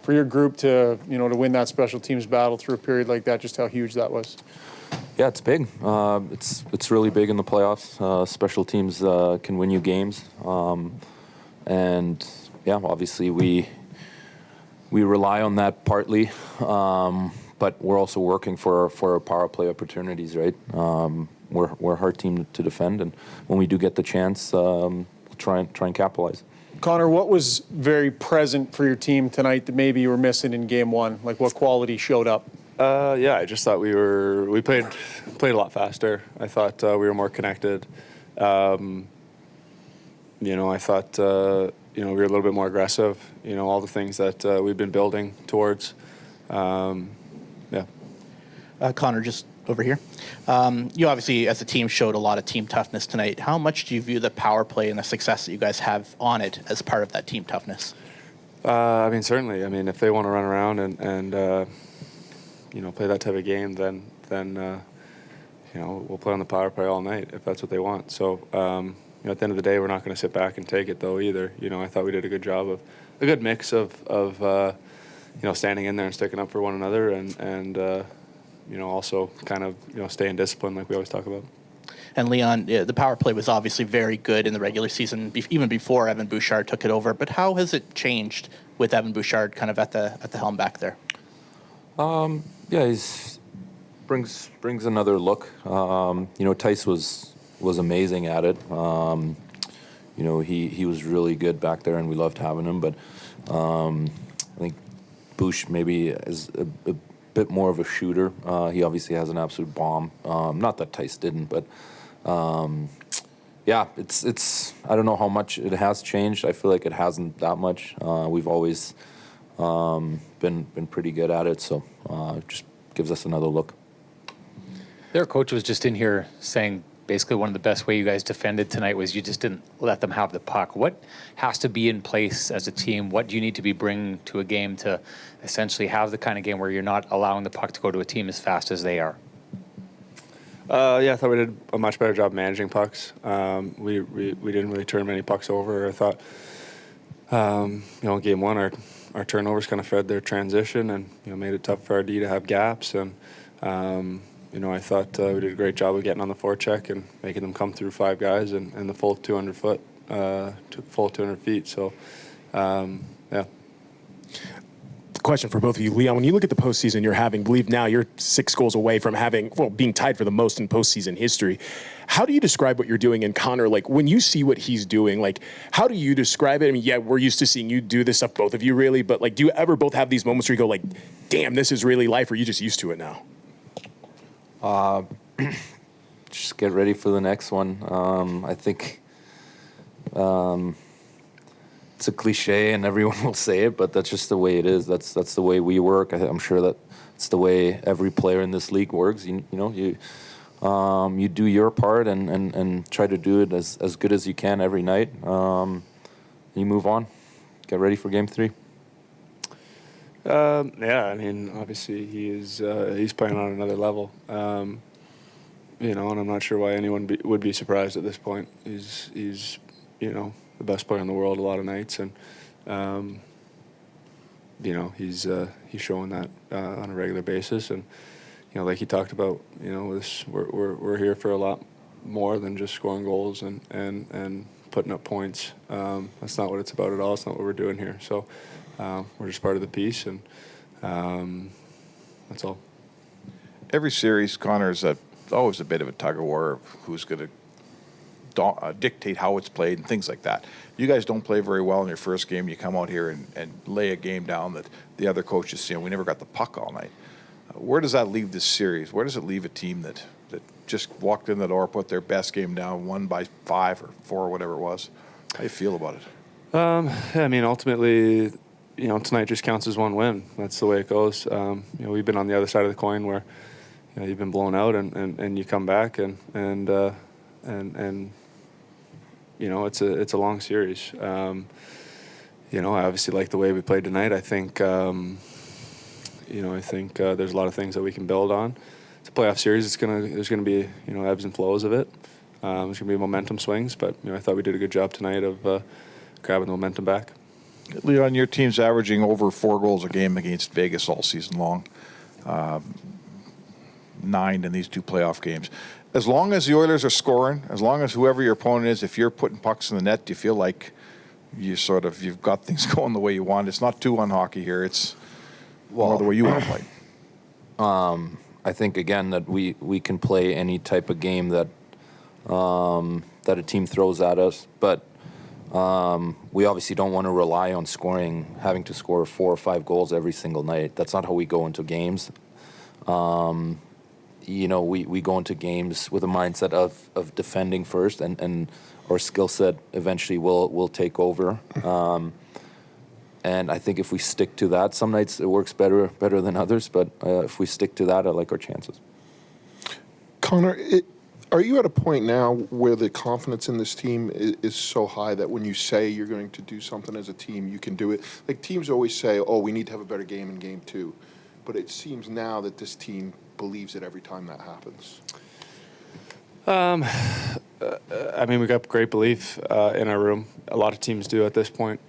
for your group to to win that special teams battle through a period like that, just how huge that was. Yeah, it's big. It's really big in the playoffs. Special teams can win you games, and yeah, obviously we rely on that partly, but we're also working for power play opportunities, right? We're a hard team to defend, and when we do get the chance, we'll try and capitalize. Connor, what was very present for your team tonight that maybe you were missing in Game 1? Like, what quality showed up? Yeah, I just thought we played a lot faster. I thought we were more connected. I thought we were a little bit more aggressive. All the things that we've been building towards. Yeah. Connor, just over here. You obviously, as a team, showed a lot of team toughness tonight. How much do you view the power play and the success that you guys have on it as part of that team toughness? Certainly. If they want to run around and play that type of game, then we'll play on the power play all night if that's what they want. So at the end of the day, we're not going to sit back and take it though either. I thought we did a good job of a good mix of standing in there and sticking up for one another and also kind of staying disciplined like we always talk about. And Leon, the power play was obviously very good in the regular season, even before Evan Bouchard took it over. But how has it changed with Evan Bouchard kind of at the helm back there? Yeah, he's brings another look. Tice was amazing at it. He was really good back there, and we loved having him. But I think Bouch maybe is a bit more of a shooter. He obviously has an absolute bomb. Not that Tice didn't, but yeah, it's I don't know how much it has changed. I feel like it hasn't that much. We've always been pretty good at it, so it just gives us another look. Their coach was just in here saying basically one of the best way you guys defended tonight was you just didn't let them have the puck. What has to be in place as a team? What do you need to be bringing to a game to essentially have the kind of game where you're not allowing the puck to go to a team as fast as they are? Yeah, I thought we did a much better job managing pucks. We didn't really turn many pucks over. I thought, Game 1, our turnovers kind of fed their transition and made it tough for our D to have gaps. And I thought we did a great job of getting on the forecheck and making them come through 5 guys and the full 200 feet. So, yeah. Question for both of you. Leon, when you look at the postseason you're having, believe now you're 6 goals away from being tied for the most in postseason history. How do you describe what you're doing? And Connor, when you see what he's doing, how do you describe it? Yeah, we're used to seeing you do this stuff, both of you really, but do you ever both have these moments where you go damn, this is really life, or are you just used to it now? Just get ready for the next one. I think it's a cliche and everyone will say it, but that's just the way it is. That's the way we work. I'm sure that it's the way every player in this league works. You do your part and try to do it as good as you can every night. You move on. Get ready for Game 3. Yeah, obviously he's playing on another level. And I'm not sure why anyone would be surprised at this point. He's the best player in the world a lot of nights, and he's showing that on a regular basis. And like he talked about, we're here for a lot more than just scoring goals and putting up points. That's not what it's about at all. It's not what we're doing here. So we're just part of the piece, and that's all. Every series, Connor, is always a bit of a tug of war of who's going to dictate how it's played and things like that. You guys don't play very well in your first game. You come out here and lay a game down that the other coaches see, and we never got the puck all night. Where does that leave this series? Where does it leave a team that just walked in the door, put their best game down, won by 5 or 4 or whatever it was? How do you feel about it? Ultimately, tonight just counts as one win. That's the way it goes. We've been on the other side of the coin where you've been blown out and you come back and it's a long series. I obviously like the way we played tonight. I think there's a lot of things that we can build on. It's a playoff series. There's gonna be ebbs and flows of it. There's gonna be momentum swings, but I thought we did a good job tonight of grabbing the momentum back. Leon, your team's averaging over 4 goals a game against Vegas all season long. 9 in these 2 playoff games. As long as the Oilers are scoring, as long as whoever your opponent is, if you're putting pucks in the net, do you feel like you've got things going the way you want? It's not 2-1 hockey here. It's more the way you want to play. I think again that we can play any type of game that that a team throws at us, but we obviously don't want to rely on having to score 4 or 5 goals every single night. That's not how we go into games. We go into games with a mindset of defending first, and our skill set eventually will take over. And I think if we stick to that, some nights it works better than others, but if we stick to that, I like our chances. Connor, are you at a point now where the confidence in this team is so high that when you say you're going to do something as a team, you can do it? Like, teams always say, oh, we need to have a better game in game 2. But it seems now that this team believes it every time that happens. We got great belief in our room. A lot of teams do at this point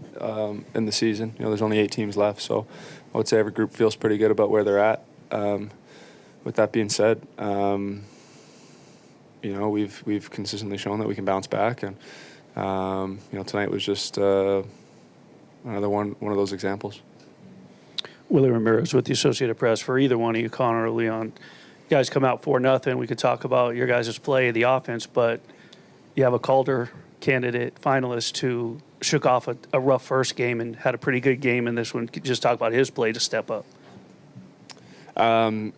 in the season. There's only 8 teams left, so I would say every group feels pretty good about where they're at. With that being said, we've consistently shown that we can bounce back, and tonight was just another one of those examples. Willie Ramirez with the Associated Press. For either one of you, Connor or Leon, you guys come out 4-0. We could talk about your guys' play, the offense, but you have a Calder candidate finalist who shook off a rough first game and had a pretty good game in this one. Just talk about his play to step up. We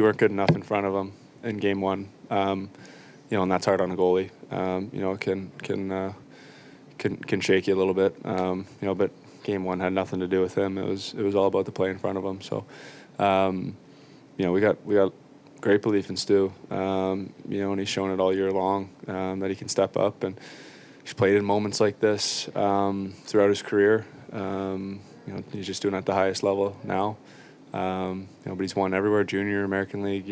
weren't good enough in front of him in game 1, and that's hard on a goalie. It can shake you a little bit, but game 1 had nothing to do with him. It was all about the play in front of him. So, we got great belief in Stu. And he's shown it all year long that he can step up, and he's played in moments like this throughout his career. He's just doing it at the highest level now. But he's won everywhere, junior, American League.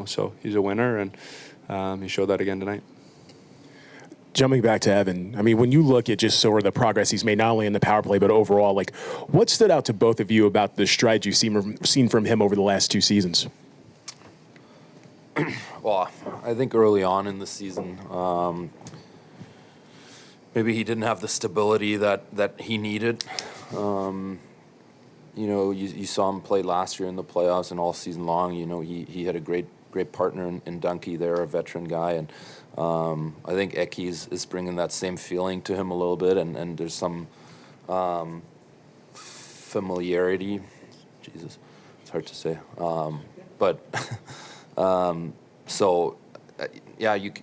So he's a winner, and he showed that again tonight. Jumping back to Evan, when you look at just sort of the progress he's made, not only in the power play, but overall, what stood out to both of you about the strides you've seen from him over the last 2 seasons? Well, I think early on in the season, maybe he didn't have the stability that he needed. You saw him play last year in the playoffs and all season long. He had a great partner in Dunkey there, a veteran guy, and I think Eki is bringing that same feeling to him a little bit, and there's some familiarity. Jesus, it's hard to say.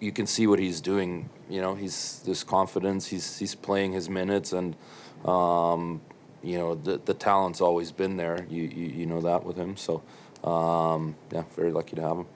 You can see what he's doing. There's confidence. He's playing his minutes, and the talent's always been there. You know that with him. So very lucky to have him.